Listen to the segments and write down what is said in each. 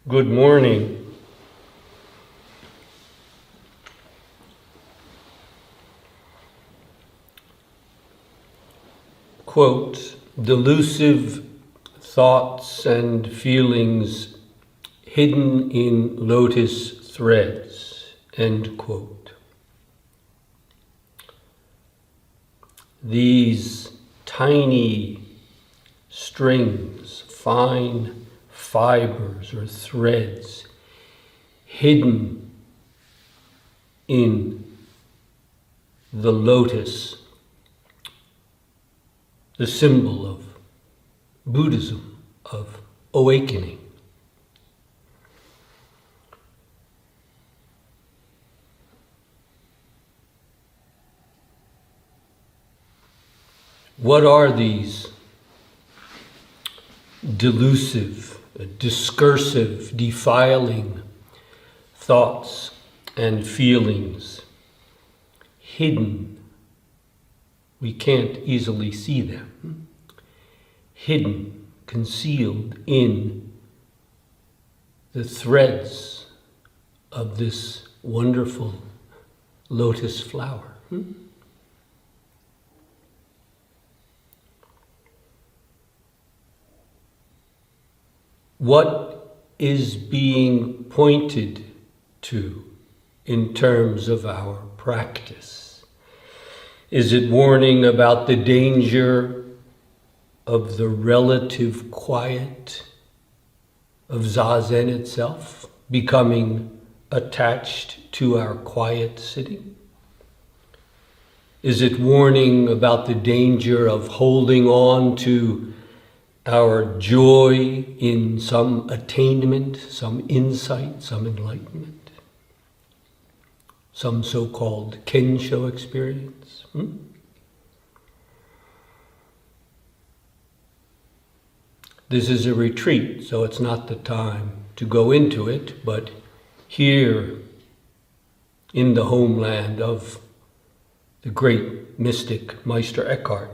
Good morning. Quote, delusive thoughts and feelings hidden in lotus threads, end quote. These tiny strings, fine fibers or threads hidden in the lotus, the symbol of Buddhism, of awakening. What are these delusive, discursive, defiling thoughts and feelings hidden? We can't easily see them. Hidden, concealed in the threads of this wonderful lotus flower. What is being pointed to in terms of our practice? Is it warning about the danger of the relative quiet of Zazen itself, becoming attached to our quiet sitting? Is it warning about the danger of holding on to our joy in some attainment, some insight, some enlightenment, some so-called Kensho experience? This is a retreat, so it's not the time to go into it, but here in the homeland of the great mystic Meister Eckhart,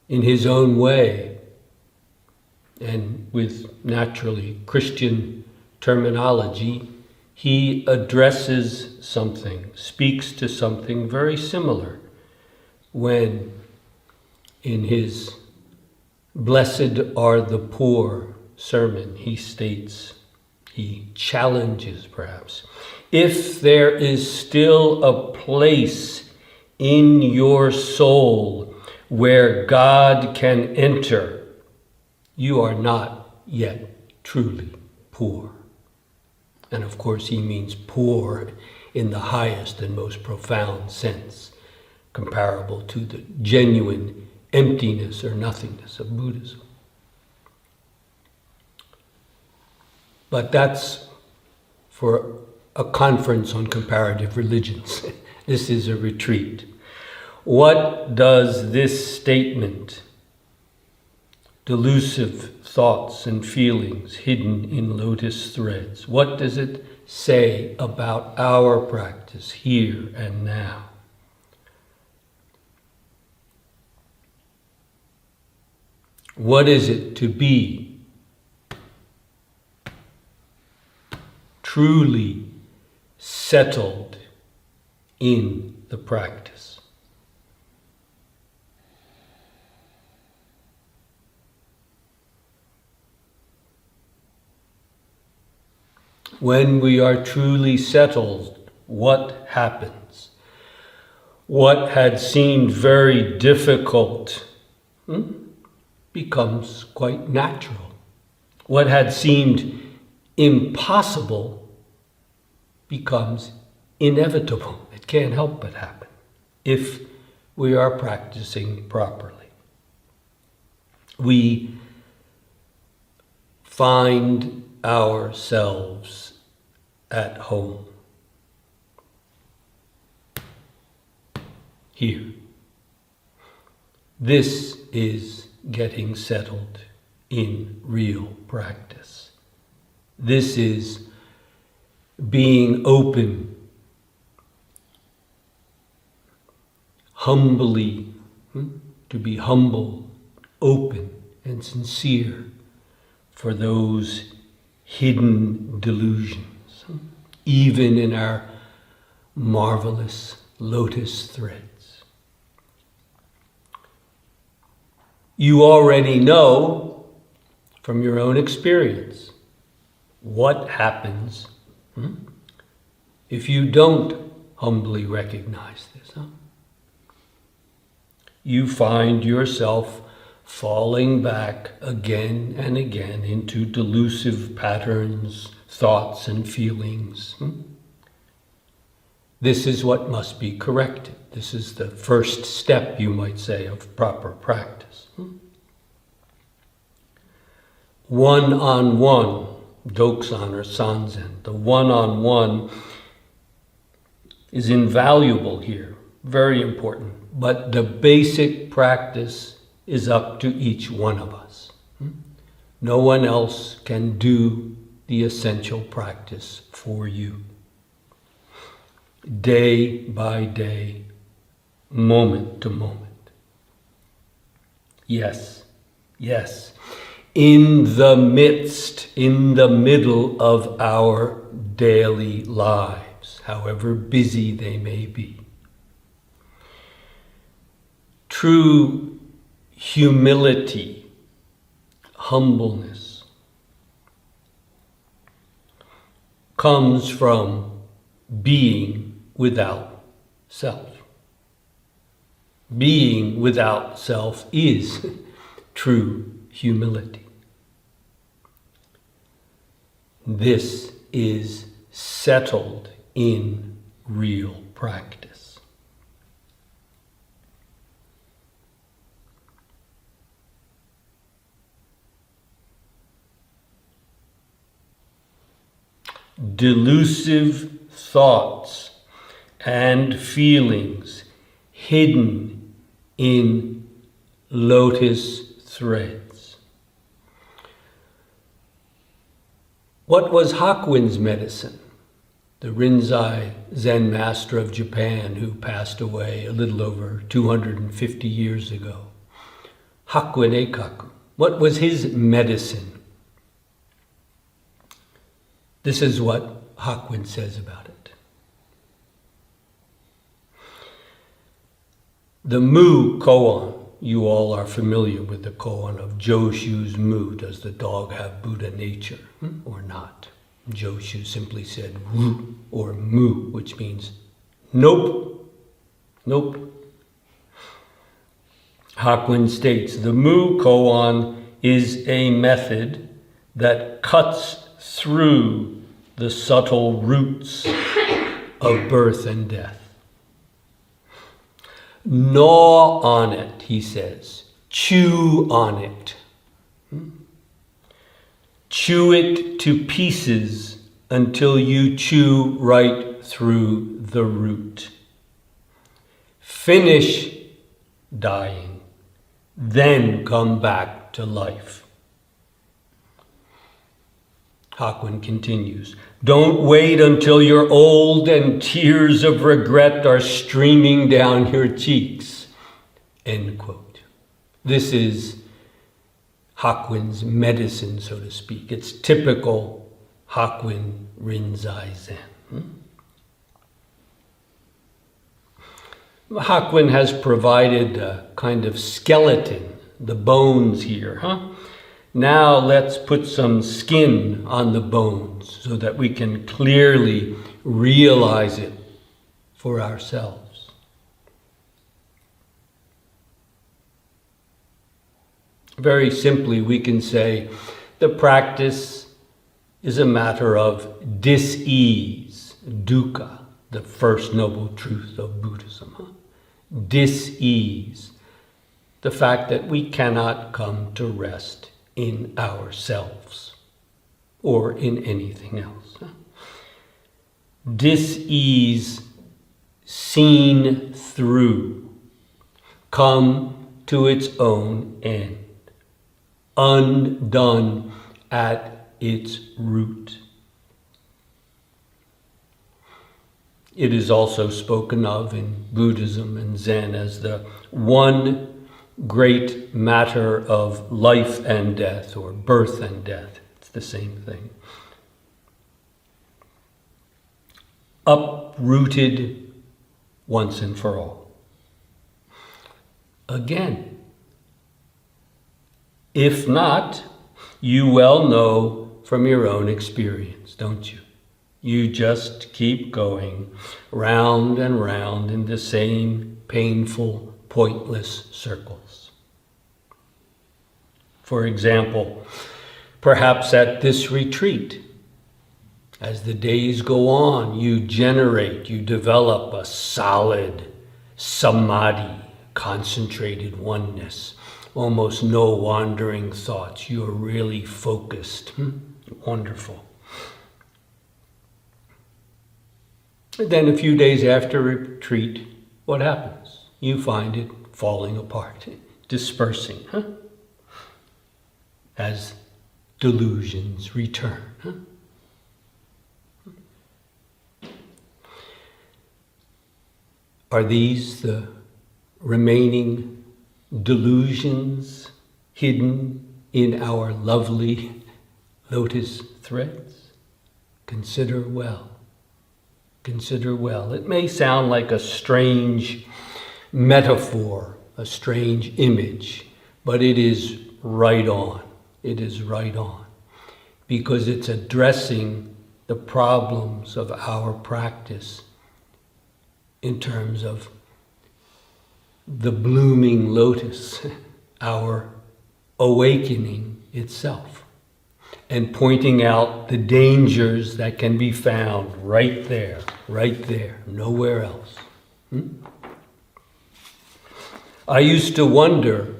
in his own way, and with naturally Christian terminology, he addresses something, speaks to something very similar when in his Blessed Are the Poor sermon, he states, he challenges perhaps, if there is still a place in your soul where God can enter, you are not yet truly poor. And of course he means poor in the highest and most profound sense, comparable to the genuine emptiness or nothingness of Buddhism. But that's for a conference on comparative religions. This is a retreat. What does this statement, delusive thoughts and feelings hidden in lotus threads, what does it say about our practice here and now? What is it to be truly settled in the practice? When we are truly settled, what happens? What had seemed very difficult becomes quite natural. What had seemed impossible becomes inevitable. It can't help but happen if we are practicing properly. We find ourselves at home. Here. This is getting settled in real practice. This is being open, humbly, to be humble, open, and sincere for those hidden delusions, even in our marvelous lotus threads. You already know from your own experience what happens if you don't humbly recognize this. You find yourself falling back again and again into delusive patterns, thoughts, and feelings. This is what must be corrected. This is the first step, you might say, of proper practice. One-on-one, Doksan or Sanzen, the one-on-one is invaluable here, very important. But the basic practice is up to each one of us. No one else can do the essential practice for you. Day by day, moment to moment. Yes, yes. In the midst, in the middle of our daily lives, however busy they may be. True humility, humbleness, comes from being without self. Being without self is true humility. This is settled in real practice. Delusive thoughts and feelings hidden in lotus threads. What was Hawkmans' medicine? The Rinzai Zen master of Japan who passed away a little over 250 years ago. Hakuin Eikaku. What was his medicine? This is what Hawkmans says about it. The Mu koan, you all are familiar with the koan of Joshu's Mu. Does the dog have Buddha nature or not? Joshu simply said Wu or Mu, which means nope, nope. Hawkmans states, the Mu koan is a method that cuts through the subtle roots of birth and death. Gnaw on it, he says. Chew on it. Chew it to pieces until you chew right through the root. Finish dying, then come back to life. Hawkmans continues, don't wait until you're old and tears of regret are streaming down your cheeks. End quote. This is Hawkmans' medicine, so to speak. It's typical Hawkmans Rinzai Zen. Hawkmans has provided a kind of skeleton, the bones here, Now let's put some skin on the bones so that we can clearly realize it for ourselves. Very simply, we can say the practice is a matter of dis-ease, dukkha, the first noble truth of Buddhism. Dis-ease, the fact that we cannot come to rest in ourselves or in anything else. Dis-ease seen through, come to its own end, undone at its root. It is also spoken of in Buddhism and Zen as the one great matter of life and death, or birth and death. It's the same thing. Uprooted once and for all. Again, if not, you well know from your own experience, don't you? You just keep going round and round in the same painful, pointless circles. For example, perhaps at this retreat, as the days go on, you develop a solid samadhi, concentrated oneness, almost no wandering thoughts. You're really focused. Wonderful. And then a few days after retreat, what happens? You find it falling apart, dispersing, as delusions return. Are these the remaining delusions hidden in our lovely lotus threads? Consider well. Consider well. It may sound like a strange metaphor, a strange image, but it is right on. It is right on. Because it's addressing the problems of our practice in terms of the blooming lotus, our awakening itself, and pointing out the dangers that can be found right there, nowhere else. I used to wonder,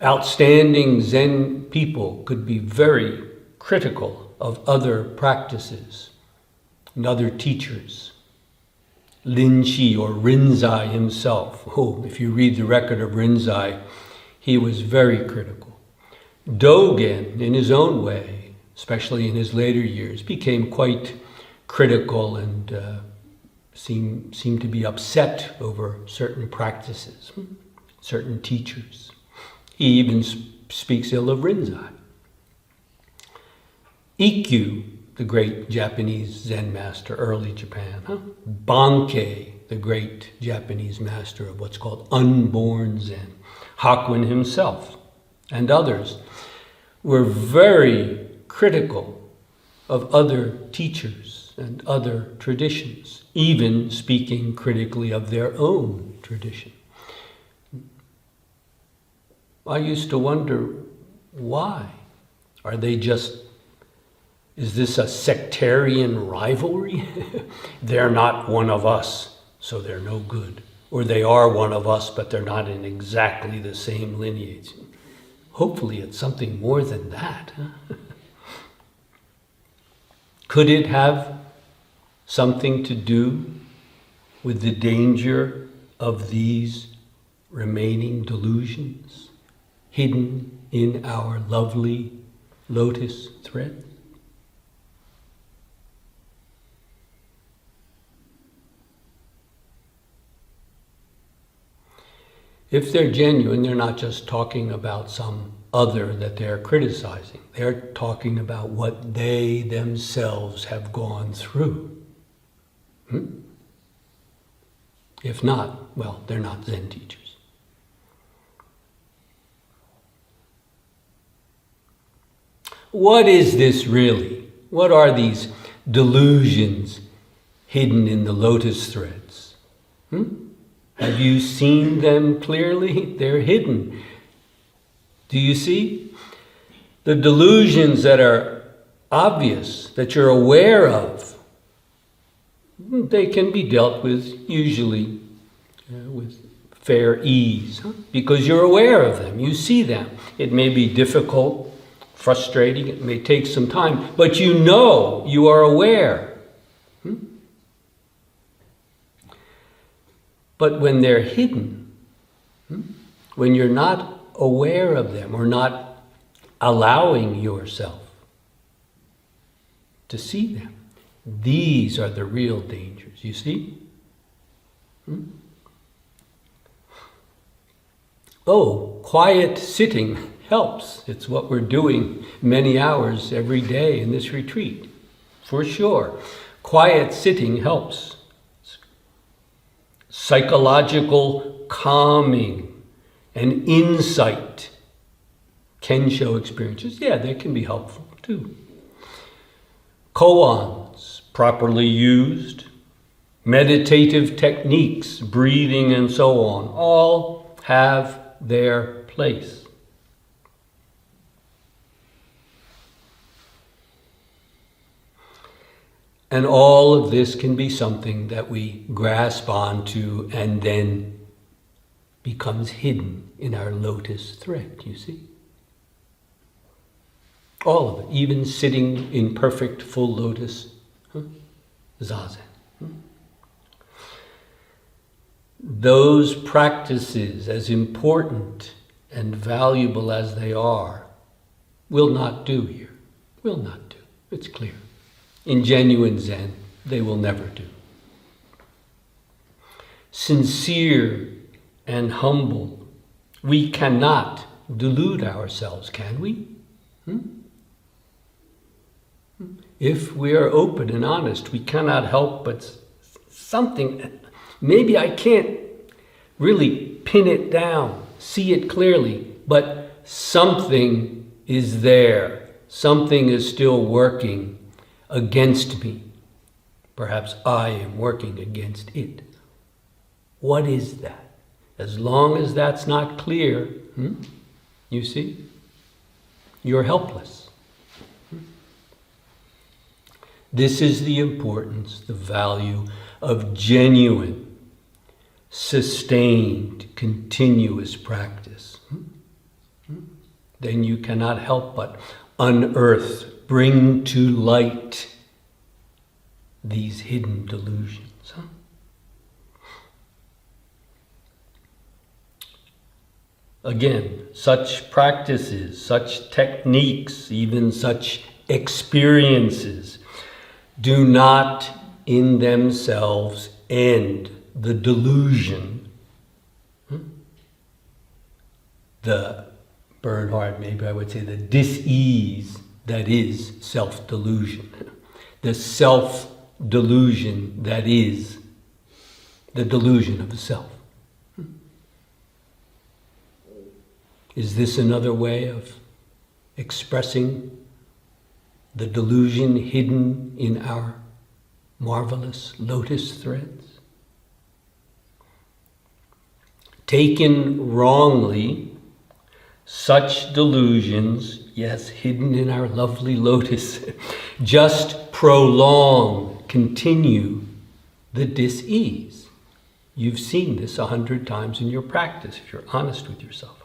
outstanding Zen people could be very critical of other practices and other teachers. Linchi or Rinzai himself, if you read the record of Rinzai, he was very critical. Dogen, in his own way, especially in his later years, became quite critical and seemed to be upset over certain practices, certain teachers. He even speaks ill of Rinzai. Ikkyu, the great Japanese Zen master, early Japan. Bankei, the great Japanese master of what's called unborn Zen. Hawkman himself and others were very critical of other teachers and other traditions, even speaking critically of their own tradition. I used to wonder, why? Is this a sectarian rivalry? They're not one of us, so they're no good. Or they are one of us, but they're not in exactly the same lineage. Hopefully it's something more than that. Could it have something to do with the danger of these remaining delusions hidden in our lovely lotus threads? If they're genuine, they're not just talking about some other that they're criticizing. They're talking about what they themselves have gone through. If not, well, they're not Zen teachers. What is this really? What are these delusions hidden in the lotus threads? Have you seen them clearly? They're hidden. Do you see? The delusions that are obvious, that you're aware of, they can be dealt with usually with fair ease, because you're aware of them, you see them. It may be difficult, frustrating, it may take some time, but you know, you are aware. But when they're hidden, when you're not aware of them or not allowing yourself to see them, these are the real dangers, you see? Oh, quiet sitting helps. It's what we're doing many hours every day in this retreat, for sure. Quiet sitting helps. Psychological calming and insight can show experiences. Yeah, they can be helpful too. Koans, properly used, meditative techniques, breathing and so on, all have their place. And all of this can be something that we grasp onto and then becomes hidden in our lotus thread, you see? All of it, even sitting in perfect full lotus, zazen. Those practices, as important and valuable as they are, will not do here. Will not do. It's clear. In genuine Zen, they will never do. Sincere and humble, we cannot delude ourselves, can we? If we are open and honest, we cannot help but something. Maybe I can't really pin it down, see it clearly, but something is there. Something is still working against me. Perhaps I am working against it. What is that? As long as that's not clear, you see, you're helpless. This is the importance, the value of genuine, sustained, continuous practice. Then you cannot help but unearth, bring to light these hidden delusions. Again, such practices, such techniques, even such experiences do not in themselves end the delusion. The Bernhard, maybe I would say the dis-ease that is self-delusion. The self-delusion that is the delusion of the self. Is this another way of expressing the delusion hidden in our marvelous lotus threads? Taken wrongly, such delusions, yes, hidden in our lovely lotus, just prolong, continue the dis-ease. You've seen this 100 times in your practice, if you're honest with yourself.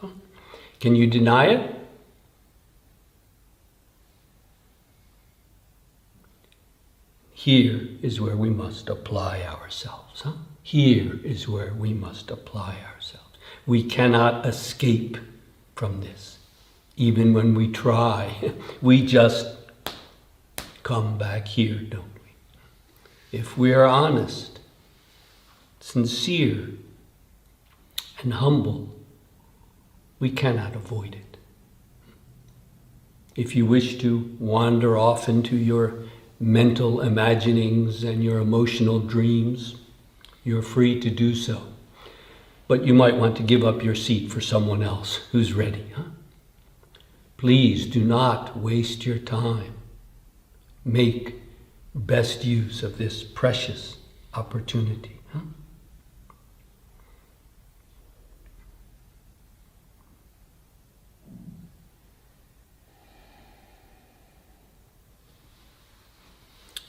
Can you deny it? Here is where we must apply ourselves. Here is where we must apply ourselves. We cannot escape from this. Even when we try, we just come back here, don't we? If we are honest, sincere, and humble, we cannot avoid it. If you wish to wander off into your mental imaginings and your emotional dreams, you're free to do so. But you might want to give up your seat for someone else who's ready. Please do not waste your time. Make best use of this precious opportunity.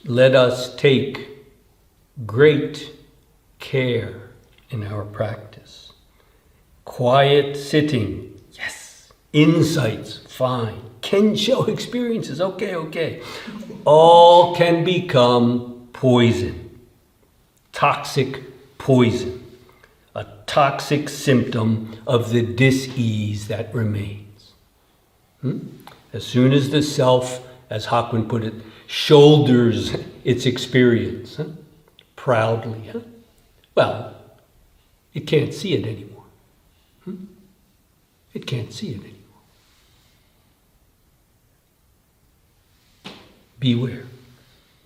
Let us take great care in our practice. Quiet sitting, yes. Insights, fine. Kensho experiences, okay. All can become poison. Toxic poison. A toxic symptom of the dis-ease that remains. As soon as the self, as Hawkman put it, shoulders its experience proudly. Well, it can't see it anymore. It can't see it anymore. Beware.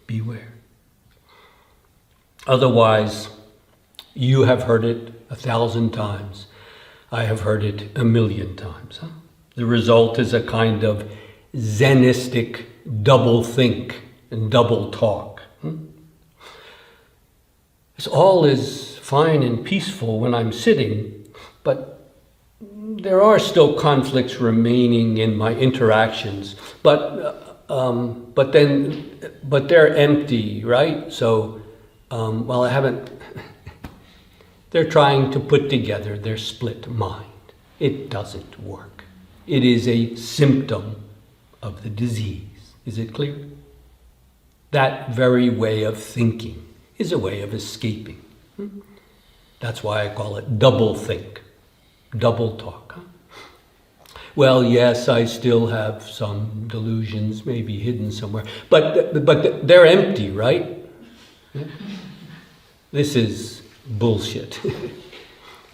Beware. Otherwise, you have heard it 1,000 times. I have heard it 1,000,000 times. Huh? The result is a kind of Zenistic double think and double talk. This all is fine and peaceful when I'm sitting, but there are still conflicts remaining in my interactions. But they're empty, right? So, I haven't. They're trying to put together their split mind. It doesn't work. It is a symptom of the disease. Is it clear? That very way of thinking is a way of escaping. That's why I call it double think, double talk. Well, yes, I still have some delusions, maybe hidden somewhere, but they're empty, right? This is bullshit.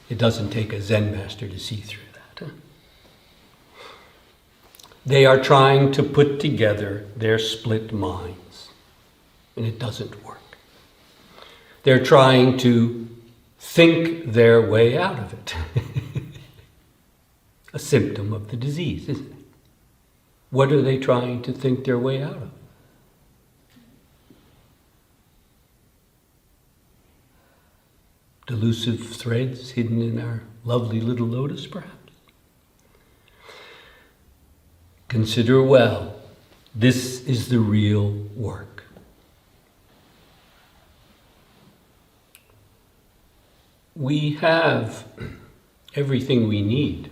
It doesn't take a Zen master to see through that. They are trying to put together their split minds, and it doesn't work. They're trying to think their way out of it. A symptom of the disease, isn't it? What are they trying to think their way out of? Delusive threads hidden in our lovely little lotus, perhaps? Consider well, this is the real work. We have everything we need.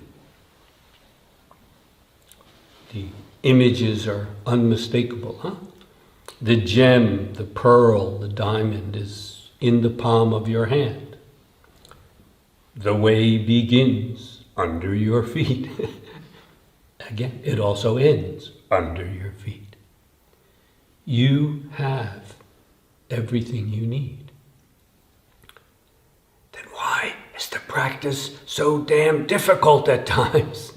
The images are unmistakable, huh? The gem, the pearl, the diamond is in the palm of your hand. The way begins under your feet. Again, it also ends under your feet. You have everything you need. Then why is the practice so damn difficult at times?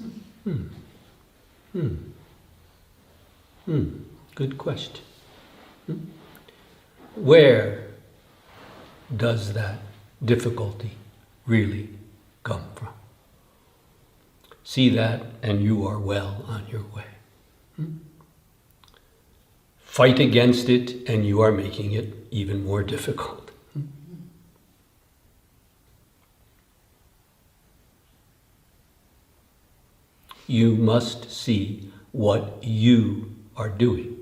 Good question. Where does that difficulty really come from? See that, and you are well on your way. Fight against it, and you are making it even more difficult. You must see what you are doing.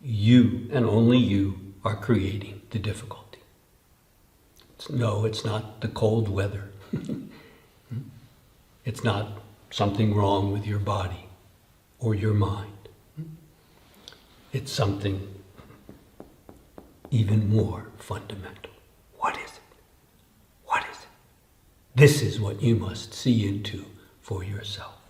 You, and only you, are creating the difficulty. No, it's not the cold weather. It's not something wrong with your body or your mind. It's something even more fundamental. What is it? What is it? This is what you must see into for yourself.